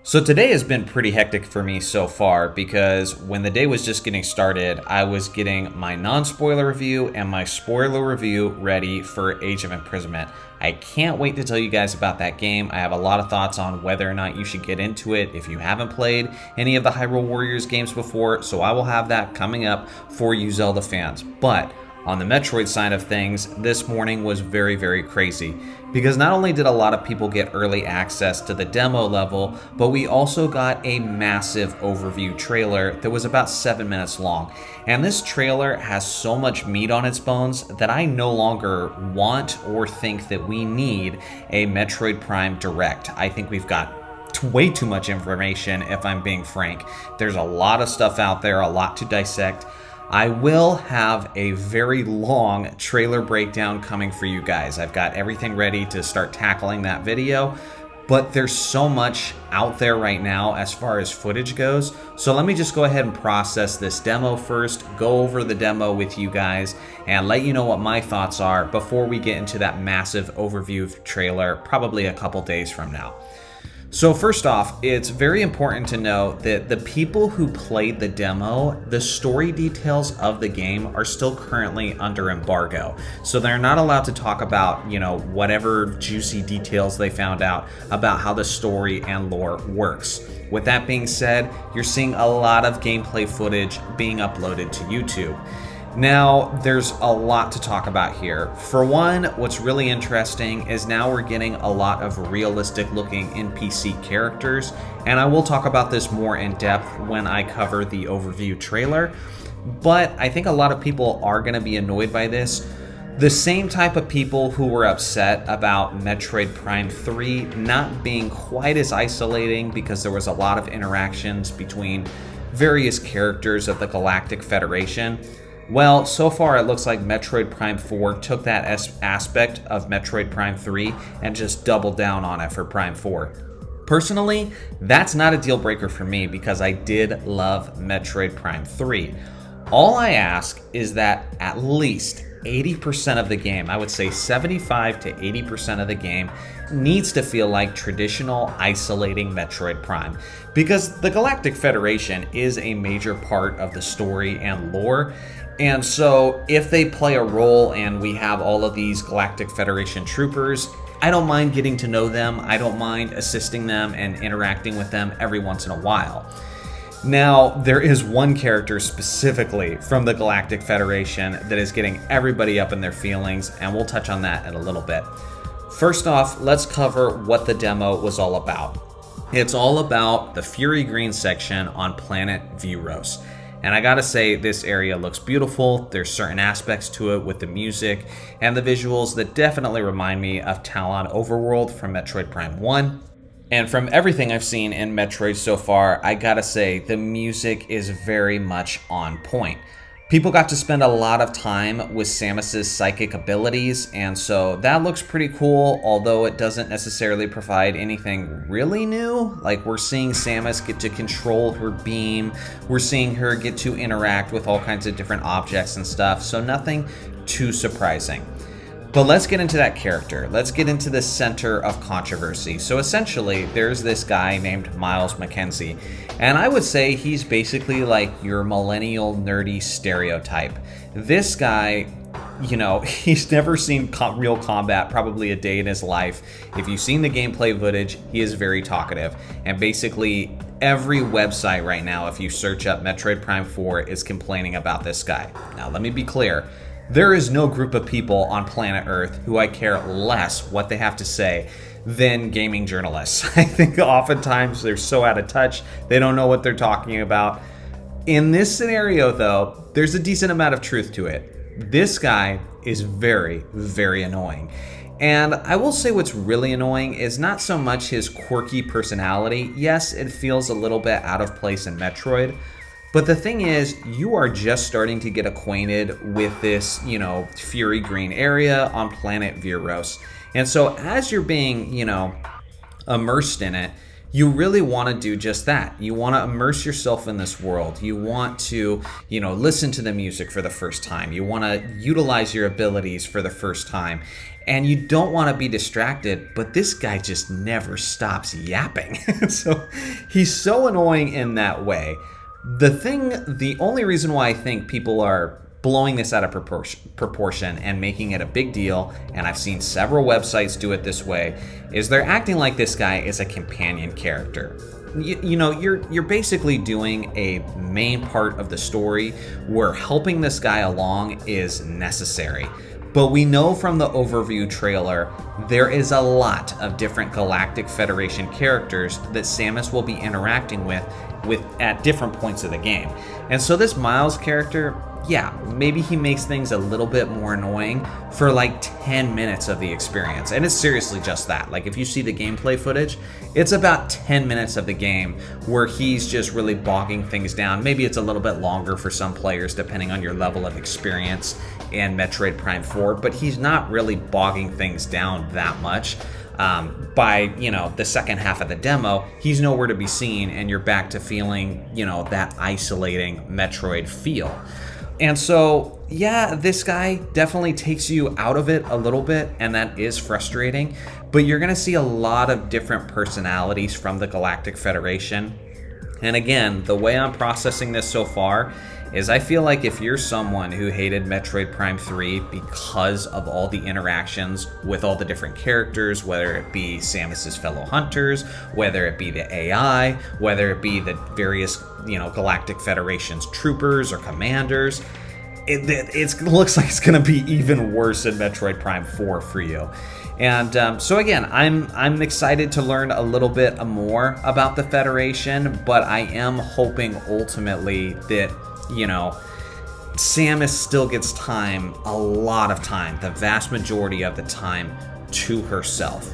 So today has been pretty hectic for me so far because when the day was just getting started, I was getting my non-spoiler review and my spoiler review ready for Age of Imprisonment. I can't wait to tell you guys about that game. I have a lot of thoughts on whether or not you should get into it if you haven't played any of the Hyrule Warriors games before, so I will have that coming up for you Zelda fans. But on the Metroid side of things, this morning was very, very crazy because not only did a lot of people get early access to the demo level, but we also got a massive overview trailer that was about 7 minutes long. And this trailer has so much meat on its bones that I no longer want or think that we need a Metroid Prime Direct. I think we've got way too much information, if I'm being frank. There's a lot of stuff out there, a lot to dissect. I will have a very long trailer breakdown coming for you guys. I've got everything ready to start tackling that video, but there's so much out there right now as far as footage goes. So let me just go ahead and process this demo first, go over the demo with you guys, and let you know what my thoughts are before we get into that massive overview trailer, probably a couple days from now. So first off, it's very important to know that the people who played the demo, the story details of the game are still currently under embargo. So they're not allowed to talk about, whatever juicy details they found out about how the story and lore works. With that being said, you're seeing a lot of gameplay footage being uploaded to YouTube. Now, there's a lot to talk about here. For one, what's really interesting is now we're getting a lot of realistic looking NPC characters, and I will talk about this more in depth when I cover the overview trailer, but I think a lot of people are going to be annoyed by this. The same type of people who were upset about Metroid Prime 3 not being quite as isolating because there was a lot of interactions between various characters of the Galactic Federation. Well, so far it looks like Metroid Prime 4 took that aspect of Metroid Prime 3 and just doubled down on it for Prime 4. Personally, that's not a deal breaker for me because I did love Metroid Prime 3. All I ask is that at least 80% of the game, I would say 75 to 80% of the game, needs to feel like traditional isolating Metroid Prime. Because the Galactic Federation is a major part of the story and lore. And so if they play a role and we have all of these Galactic Federation troopers, I don't mind getting to know them. I don't mind assisting them and interacting with them every once in a while. Now, there is one character specifically from the Galactic Federation that is getting everybody up in their feelings, and we'll touch on that in a little bit. First off, let's cover what the demo was all about. It's all about the Fury Green section on planet Vyros. And I gotta say, this area looks beautiful. There's certain aspects to it with the music and the visuals that definitely remind me of Talon Overworld from Metroid Prime 1. And from everything I've seen in Metroid so far, I gotta say, the music is very much on point. People got to spend a lot of time with Samus's psychic abilities, and so that looks pretty cool, although it doesn't necessarily provide anything really new. Like, we're seeing Samus get to control her beam, we're seeing her get to interact with all kinds of different objects and stuff, so nothing too surprising. But let's get into that character. Let's get into the center of controversy. So essentially, there's this guy named Miles Mackenzie, and I would say he's basically like your millennial nerdy stereotype. This guy, he's never seen real combat probably a day in his life. If you've seen the gameplay footage, he is very talkative. And basically, every website right now, if you search up Metroid Prime 4, is complaining about this guy. Now, let me be clear. There is no group of people on planet Earth who I care less what they have to say than gaming journalists. I think oftentimes they're so out of touch, they don't know what they're talking about. In this scenario, though, there's a decent amount of truth to it. This guy is very, very annoying. And I will say what's really annoying is not so much his quirky personality. Yes, it feels a little bit out of place in Metroid. But the thing is, you are just starting to get acquainted with this, Fury Green area on planet Vyros. And so as you're being, immersed in it, you really want to do just that. You want to immerse yourself in this world. You want to, listen to the music for the first time. You want to utilize your abilities for the first time. And you don't want to be distracted, but this guy just never stops yapping. So he's so annoying in that way. The only reason why I think people are blowing this out of proportion and making it a big deal, and I've seen several websites do it this way, is they're acting like this guy is a companion character. You're basically doing a main part of the story where helping this guy along is necessary. But we know from the overview trailer, there is a lot of different Galactic Federation characters that Samus will be interacting with at different points of the game. And so this Miles character, yeah, maybe he makes things a little bit more annoying for like 10 minutes of the experience. And it's seriously just that. Like if you see the gameplay footage, it's about 10 minutes of the game where he's just really bogging things down. Maybe it's a little bit longer for some players depending on your level of experience in Metroid Prime 4, but he's not really bogging things down that much. By the second half of the demo, he's nowhere to be seen, and you're back to feeling that isolating Metroid feel. And so, yeah, this guy definitely takes you out of it a little bit, and that is frustrating. But you're going to see a lot of different personalities from the Galactic Federation. And again, the way I'm processing this so far is I feel like if you're someone who hated Metroid Prime 3 because of all the interactions with all the different characters, whether it be Samus's fellow hunters, whether it be the AI, whether it be the various, Galactic Federation's troopers or commanders, it looks like it's going to be even worse in Metroid Prime 4 for you. And so again, I'm excited to learn a little bit more about the Federation, but I am hoping ultimately that Samus still gets a lot of time, the vast majority of the time, to herself.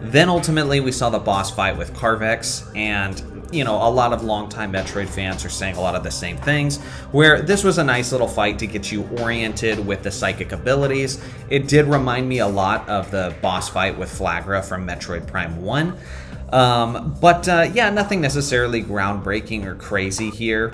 Then ultimately we saw the boss fight with Carvex, and a lot of longtime Metroid fans are saying a lot of the same things, where this was a nice little fight to get you oriented with the psychic abilities. It did remind me a lot of the boss fight with Flagra from Metroid Prime 1. But nothing necessarily groundbreaking or crazy here.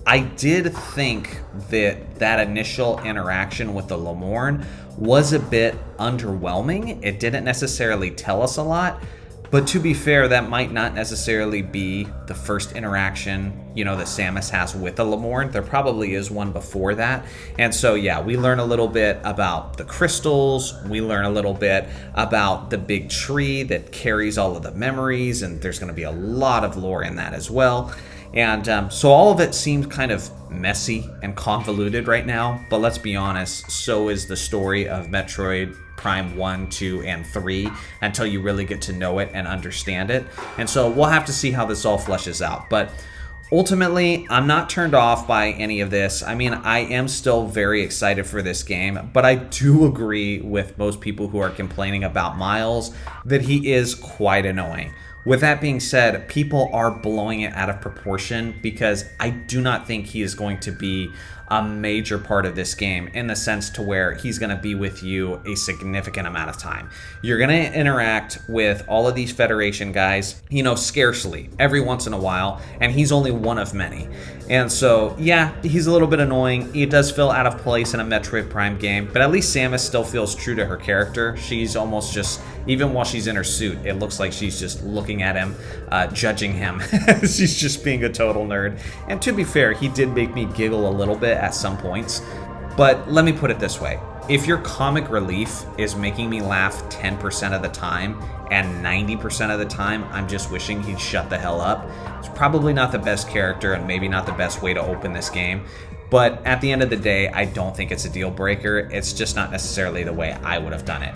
I did think that initial interaction with the Lemorne was a bit underwhelming. It didn't necessarily tell us a lot, but to be fair, that might not necessarily be the first interaction, that Samus has with a Lemorne. There probably is one before that. And so, yeah, we learn a little bit about the crystals. We learn a little bit about the big tree that carries all of the memories, and there's going to be a lot of lore in that as well. And so all of it seems kind of messy and convoluted right now, but let's be honest, so is the story of Metroid Prime 1, 2, and 3 until you really get to know it and understand it. And so we'll have to see how this all fleshes out. But ultimately, I'm not turned off by any of this. I mean, I am still very excited for this game, but I do agree with most people who are complaining about Miles that he is quite annoying. With that being said, people are blowing it out of proportion because I do not think he is going to be a major part of this game in the sense to where he's going to be with you a significant amount of time. You're going to interact with all of these Federation guys, scarcely, every once in a while, and he's only one of many. And so, yeah, he's a little bit annoying. It does feel out of place in a Metroid Prime game, but at least Samus still feels true to her character. She's almost just, even while she's in her suit, it looks like she's just looking at him, judging him. She's just being a total nerd. And to be fair, he did make me giggle a little bit at some points. But let me put it this way. If your comic relief is making me laugh 10% of the time, and 90% of the time I'm just wishing he'd shut the hell up, it's probably not the best character and maybe not the best way to open this game. But at the end of the day, I don't think it's a deal breaker. It's just not necessarily the way I would have done it.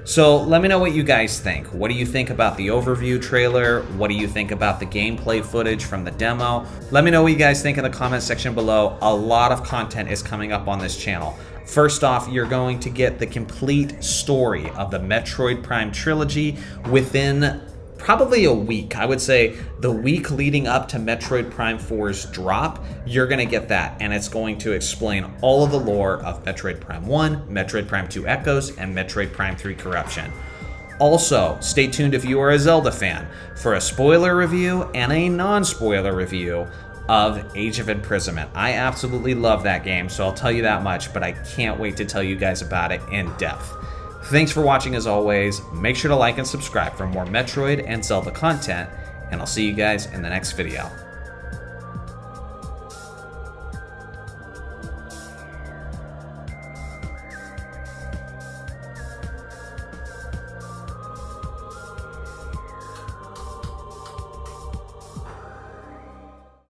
So let me know what you guys think. What do you think about the overview trailer? What do you think about the gameplay footage from the demo? Let me know what you guys think in the comment section below. A lot of content is coming up on this channel. First off, you're going to get the complete story of the Metroid Prime trilogy within probably a week. I would say the week leading up to Metroid Prime 4's drop, you're going to get that, and it's going to explain all of the lore of Metroid Prime 1, Metroid Prime 2 Echoes, and Metroid Prime 3 Corruption. Also, stay tuned if you are a Zelda fan for a spoiler review and a non-spoiler review of Age of Imprisonment. I absolutely love that game, so I'll tell you that much, but I can't wait to tell you guys about it in depth. Thanks for watching as always. Make sure to like and subscribe for more Metroid and Zelda content, and I'll see you guys in the next video.